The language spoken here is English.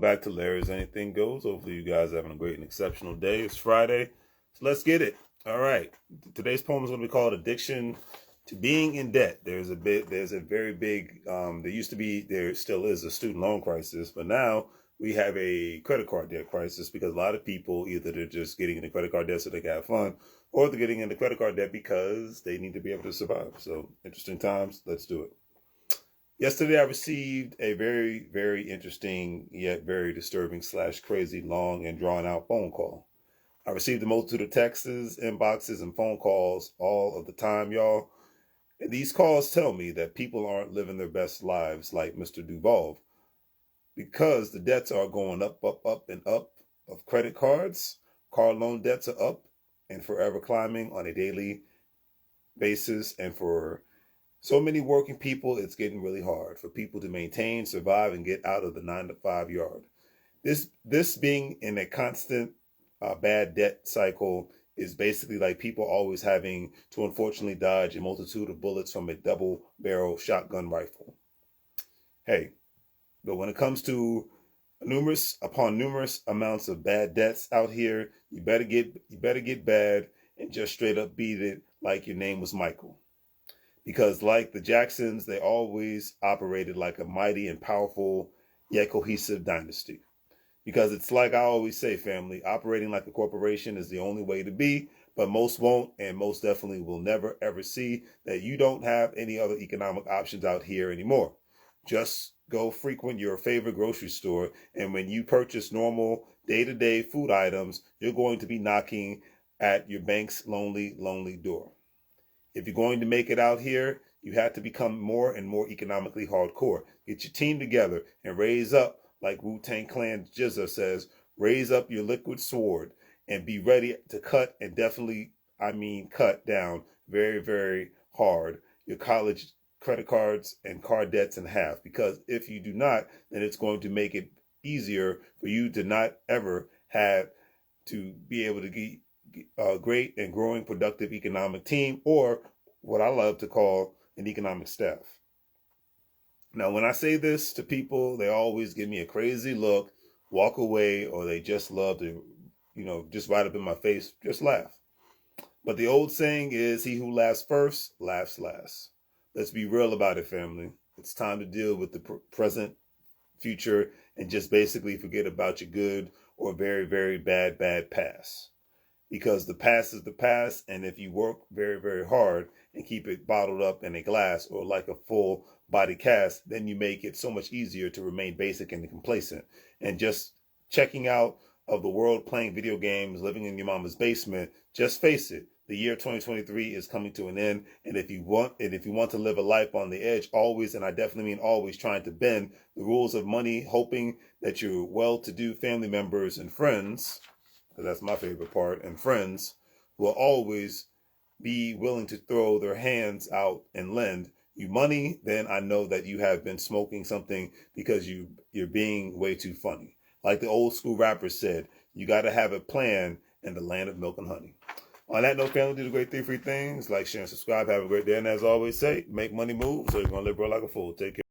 back to Larry's Anything Goes. Hopefully you guys are having a great and exceptional day. It's Friday, so let's get it. All right. Today's poem is going to be called Addiction to Being in Debt. There's a very big, there still is a student loan crisis, but now we have a credit card debt crisis because a lot of people, either they're just getting into credit card debt so they can have fun, or they're getting into credit card debt because they need to be able to survive. So interesting times. Let's do it. Yesterday, I received a very, very interesting yet very disturbing / crazy, long and drawn out phone call. I received a multitude of texts, inboxes, and phone calls all of the time, y'all. And these calls tell me that people aren't living their best lives like Mr. WEBULL because the debts are going up, and up of credit cards. Car loan debts are up and forever climbing on a daily basis, and for so many working people, it's getting really hard for people to maintain, survive, and get out of the 9-to-5 yard. This being in a constant bad debt cycle is basically like people always having to unfortunately dodge a multitude of bullets from a double-barrel shotgun rifle. Hey, but when it comes to numerous amounts of bad debts out here, you better get bad and just straight up beat it like your name was Michael. Because like the Jacksons, they always operated like a mighty and powerful yet cohesive dynasty. Because it's like I always say, family, operating like a corporation is the only way to be, but most won't and most definitely will never ever see that you don't have any other economic options out here anymore. Just go frequent your favorite grocery store, and when you purchase normal day-to-day food items, you're going to be knocking at your bank's lonely, lonely door. If you're going to make it out here, you have to become more and more economically hardcore. Get your team together and raise up, like Wu-Tang Clan Jizza says, raise up your liquid sword and be ready to cut, and definitely, cut down very, very hard your college credit cards and car debts in half. Because if you do not, then it's going to make it easier for you to not ever have to be able to get a great and growing productive economic team, or what I love to call an economic staff. Now, when I say this to people, they always give me a crazy look, walk away, or they just love to, just right up in my face, just laugh. But the old saying is, he who laughs first, laughs last. Let's be real about it, family. It's time to deal with the present, future, and just basically forget about your good or very, very bad past. Because the past is the past, and if you work very, very hard and keep it bottled up in a glass or like a full body cast, then you make it so much easier to remain basic and complacent. And just checking out of the world, playing video games, living in your mama's basement, just face it, the year 2023 is coming to an end. And if you want to live a life on the edge, always, and I definitely mean always, trying to bend the rules of money, hoping that your well-to-do family members and friends, because that's my favorite part, and friends will always be willing to throw their hands out and lend you money, then I know that you have been smoking something because you're being way too funny. Like the old school rappers said, you got to have a plan in the land of milk and honey. On that note, family, do the great 3 free things. Like, share, and subscribe. Have a great day. And as I always say, make money move so you're going to live real like a fool. Take care.